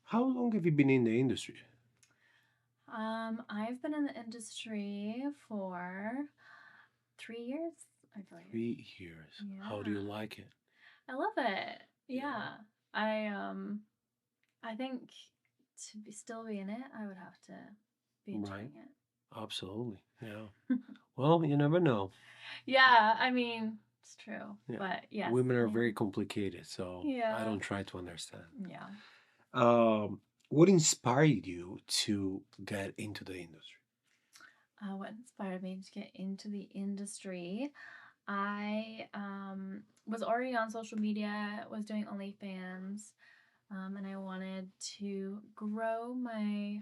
How long have you been in the industry? I've been in the industry for 3 years, I believe. 3 years. How do Yeah. you like it? I love it. Yeah. Yeah. I I think still be in it, I would have to be Right. enjoying Absolutely. Yeah. it. Well, you never know. Yeah, I mean, it's true. Yeah. But yes, Women I are very am. complicated, so I Yeah. don't try to understand. Yeah. What inspired you to get into the industry? What inspired me to get into the industry? I was already on social media, was doing OnlyFans, and I wanted to grow my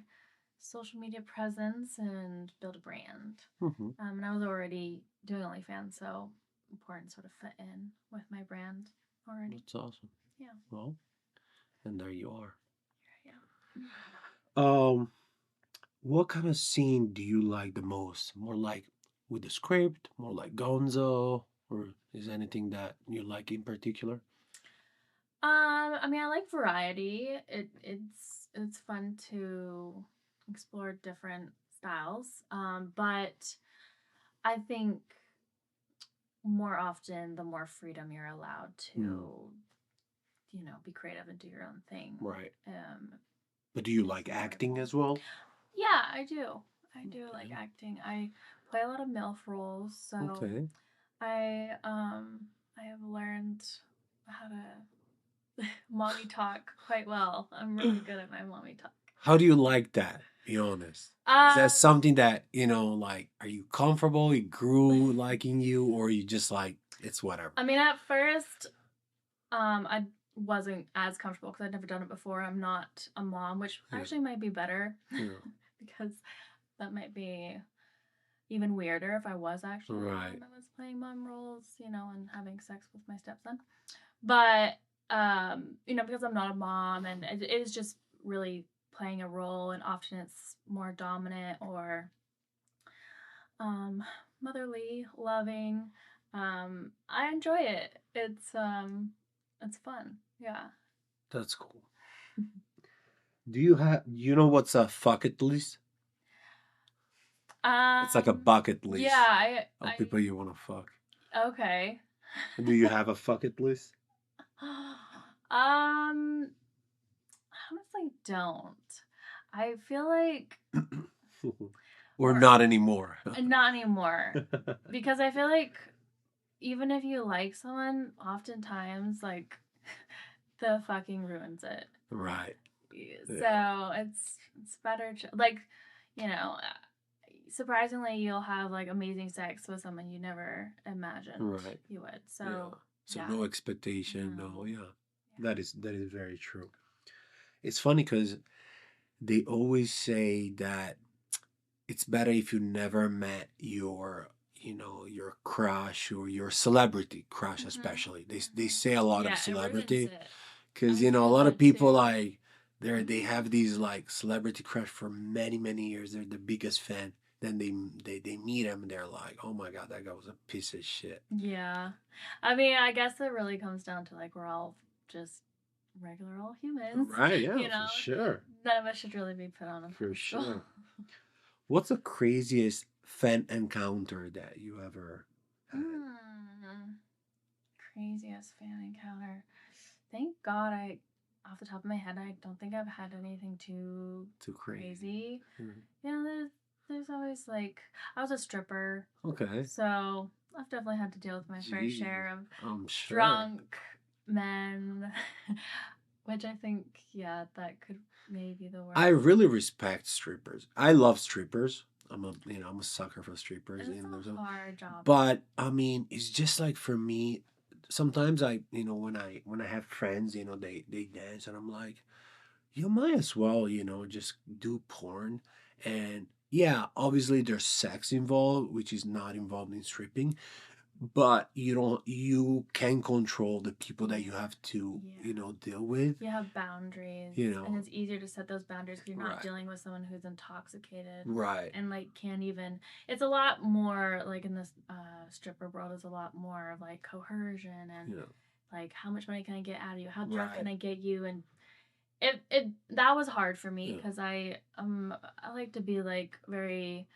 social media presence and build a brand. Hmm. And I was already doing OnlyFans, so important sort of fit in with my brand already. That's awesome. Yeah. Well, and there you are. Yeah. Um, what kind of scene do you like the most? More like with the script, more like Gonzo, or is anything that you like in particular? I mean, I like variety. It's fun to explore different styles. But I think more often, the more freedom you're allowed Hmm. to, be creative and do your own thing. Right. Um, But do you it's like more acting enjoyable. as well? Yeah, I do. I do like Okay. acting. I play a lot of MILF roles, so Okay. I have learned how to mommy talk quite well. I'm really good at my mommy talk. How do you like that? Be honest. Is that Um, something that, like, are you comfortable? It grew liking you, or you just like, it's whatever? I mean, at first, I wasn't as comfortable because I'd never done it before. I'm not a mom, which Yeah. actually might be better Yeah. because that might be even weirder if I was actually a mom Right. and was playing mom roles, and having sex with my stepson. But because I'm not a mom and it is just really playing a role, and often it's more dominant or um motherly, loving. I enjoy it. It's fun. Yeah. That's cool. You know what's a bucket list? It's like a bucket Yeah, list of people you want to fuck. okay. Do you have a bucket list? Honestly don't. I feel like Or or not anymore? not anymore. Because I feel like even if you like someone, oftentimes like the fucking ruins it. Right. So Yeah. it's better like, you know, surprisingly you'll have like amazing sex with someone you never imagined Right. you would. Yeah. So So yeah. no expectation. No. No. Yeah. That is very true. It's funny because they always say that it's better if you never met your crush or your celebrity crush, especially. They say a lot of Yeah, it ruins celebrity it. because I a feel lot of that people too. like they have these like celebrity crush for many years. They're the biggest fan. Then they meet him and they're like, oh my god, that guy was a piece of shit. Yeah. I mean, I guess it really comes down to like we're all just regular old humans, Right? Yeah, you for know. sure, None of us should really be put on a for pedestal. sure. What's the craziest fan encounter that you ever had? Hmm. Craziest fan encounter. Thank God off the top of my head, I don't think I've had anything too Too crazy. crazy. Mhm. There's always like, I was a stripper, Okay. so I've definitely had to deal with my fair Jeez, share of I'm sure. drunk men, which I think, yeah, that could maybe be the I worst. really respect strippers. I love strippers. I'm a sucker for strippers. It's a hard job. But I mean, it's just like for me. Sometimes when I have friends, they dance, and I'm like, you might as well, just do porn. And yeah, obviously there's sex involved, which is not involved in stripping, but you can control the people that you have to, Yeah. deal with. You have boundaries, You know, and it's easier to set those boundaries because you're not right, dealing with someone who's intoxicated right, and like can't even. It's a lot more like in this stripper world. Is a lot more of like coercion and yeah, like how much money can I get out of you? How drunk can right, I get you? And it that was hard for me Yeah. because I like to be like very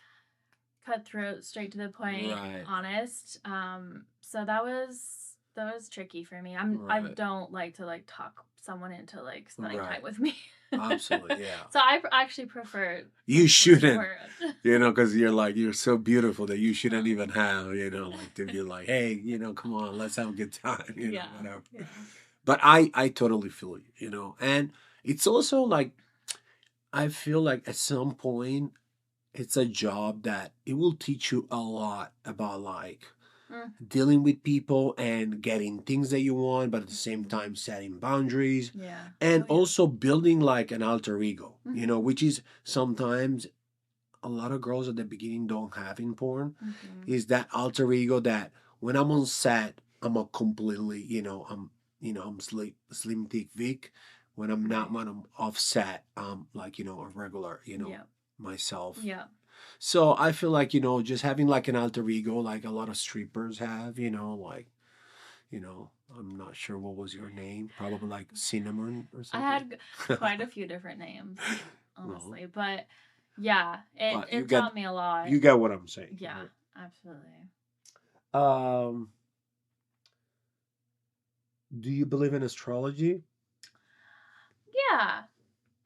cutthroat, straight to the point, Right. honest. So that was tricky for me. I Right. don't like to like talk someone into like spending time Right. with me. Absolutely. Yeah. So I actually prefer You the spoken shouldn't, word. because you're like, you're so beautiful that you shouldn't even have, like to be like, hey, come on, let's have a good time, Yeah, whatever. yeah. But I totally feel you, and it's also like, I feel like at some point, it's a job that it will teach you a lot about like Mm, dealing with people and getting things that you want, but at the same mhm. time setting boundaries Yeah. and Oh yeah. also building like an alter ego, Mhm. which is sometimes a lot of girls at the beginning don't have in porn, Mhm. is that alter ego that when I'm on set, I'm a completely, I'm Slim Thick Vic. When I'm not, Right. when I'm off set, I'm like, a regular, Yeah. myself. Yeah. So I feel like, just having like an alter ego, like a lot of strippers have, like, I'm not sure what was your name, probably like Cinnamon or I something. had quite a few different names, Well, honestly, but yeah, but it taught me a lot. you get what I'm saying, Yeah, right? absolutely. Um, do you believe in astrology? Yeah,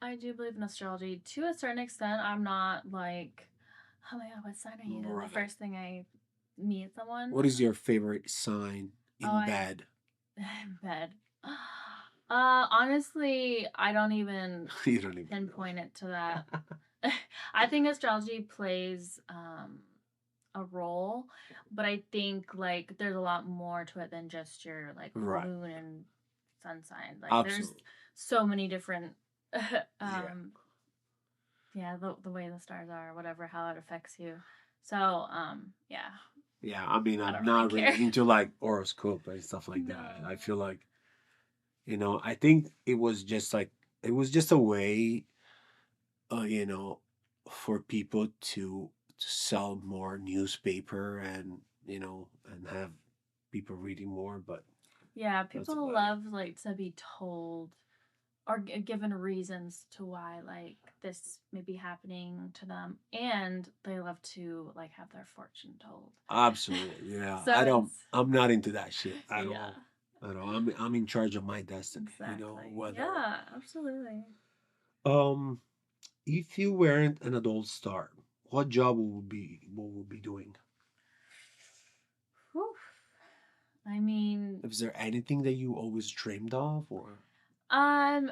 I do believe in astrology to a certain extent. I'm not like, oh my god, what sign are you? The Right. first thing I meet someone. What is your favorite sign Oh, in bed? bed. Honestly, I don't even You don't even pinpoint it to that. know. I think astrology plays a role, but I think like there's a lot more to it than just your like Right. moon and sun sign. Like there's Absolutely. so many different Yeah. um yeah, the way the stars are, whatever, how it affects you. So, yeah, Yeah. I mean, I I'm don't really not care. really into like horoscope and stuff like that. I No. feel like, I think it was just a way, uh, you know, for people to sell more newspaper and, and have people reading more, but Yeah, that's people about it. love like to be told or given reasons to why like this may be happening to them, and they love to like have their fortune told. Absolutely. Yeah. So it's I'm not into that shit at yeah, all. At all. I'm in charge of my destiny, exactly. whether Yeah, absolutely. um if you weren't an adult star, what job would we be doing? Whew. I mean, Is there anything that you always dreamed of or um,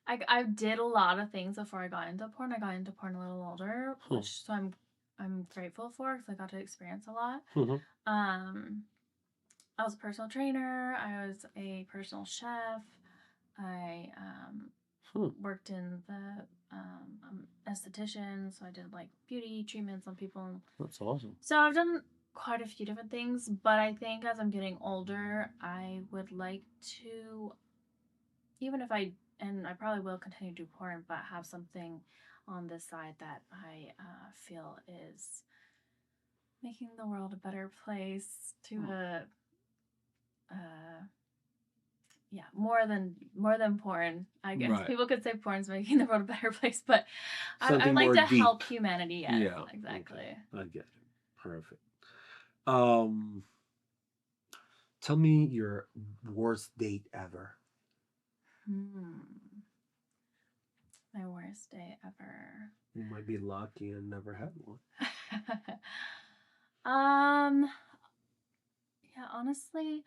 I I did a lot of things before I got into porn. I got into porn a little older, huh. which so I'm grateful for because I got to experience a lot. Mhm. Um, I was a personal trainer. I was a personal chef. I Huh. worked in the esthetician, so I did like beauty treatments on people. That's awesome. So I've done quite a few different things, but I think as I'm getting older, I would like to, even if I, and I probably will continue to do porn, but have something on this side that I feel is making the world a better place to Hmm. uh yeah, more than porn. I guess Right. people could say porn's making the world a better place, but I'd Something like more to deep. help humanity. Yes, Yeah. Okay. exactly. I get it. Perfect. Um Tell me your worst date ever. Hmm. My worst day ever. You might be lucky and never had one. um. Yeah. Honestly,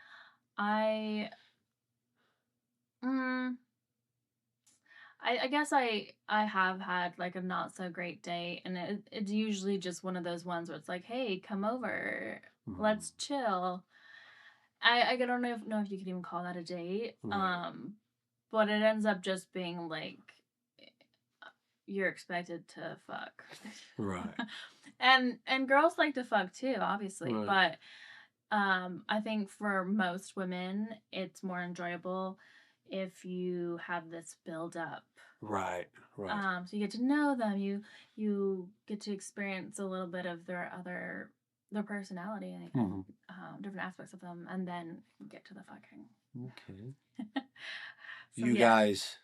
I. Mm, I guess I have had like a not so great day, and it's usually just one of those ones where it's like, hey, come over, Mhm. let's chill. I don't know if you could even call that a date. Right. But it ends up just being like you're expected to fuck. Right. And girls like to fuck too, obviously, Right. but I think for most women it's more enjoyable if you have this build up. Right. Right. So you get to know them, you get to experience a little bit of their other their personality Hmm. and different aspects of them, and then get to the fucking. Okay. So You yeah. guys,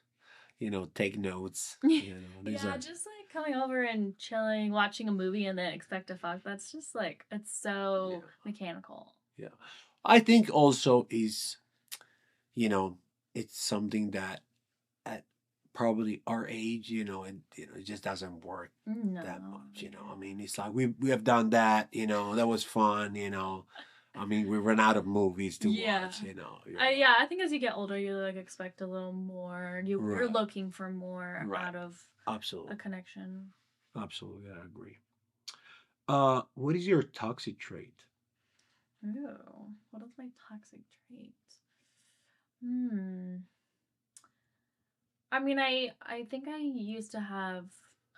take notes. These Yeah, are just like coming over and chilling, watching a movie, and then expect to fuck. That's just like it's yeah, so mechanical. yeah. I think also is you know it's something that at probably our age, it just doesn't work that No. much. I mean, it's like we have done that. That was fun. I mean, we run out of movies to Yeah. watch. Yeah, I think as you get older, you like expect a little more. You're Right, looking for more right. out of a Absolutely, connection. absolutely, I agree. What is your toxic trait? Ooh, what is my toxic trait? Hmm. I mean, I think I used to have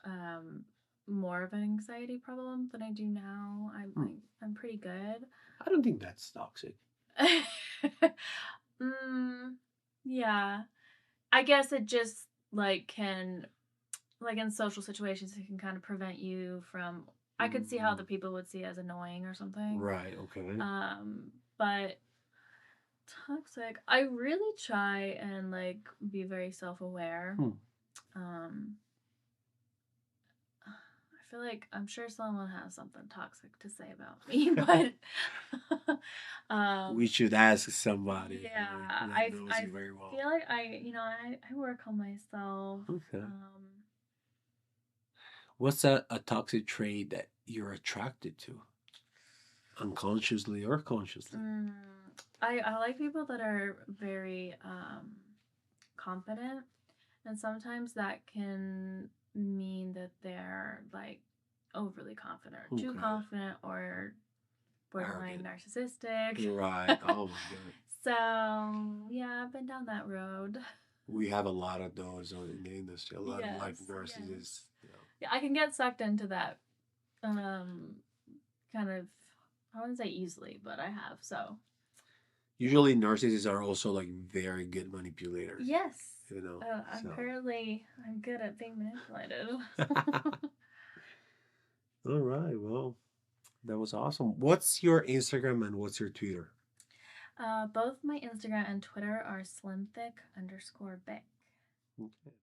um more of an anxiety problem than I do now. Hmm. I'm pretty good. I don't think that's toxic. mm, yeah. I guess it just like can like in social situations it can kind of prevent you from I could see how Mm, the people would see it as annoying or something. right. Okay. But toxic, I really try and like be very self-aware. Hmm. Um I feel like I'm sure someone has something toxic to say about me, but We um should ask somebody yeah, that knows I you very well. feel like I work on myself. Okay. Um What's a toxic trait that you're attracted to, unconsciously or consciously? mm, I like people that are very confident, and sometimes that can mean that they're like overly confident or too Okay. confident or borderline Arrogant. narcissistic. Right. Oh my God. So yeah, I've been down that road. We have a lot of those in the industry. A lot of Yes, like yes. narcissists. Yeah, I can get sucked into that um kind of I wouldn't say easily, but I have. So Usually narcissists are also like very good manipulators. yes, So. I'm good at being manipulated. All right. Well, that was awesome. What's your Instagram and what's your Twitter? Both my Instagram and Twitter are SlimThick_Vic. Okay.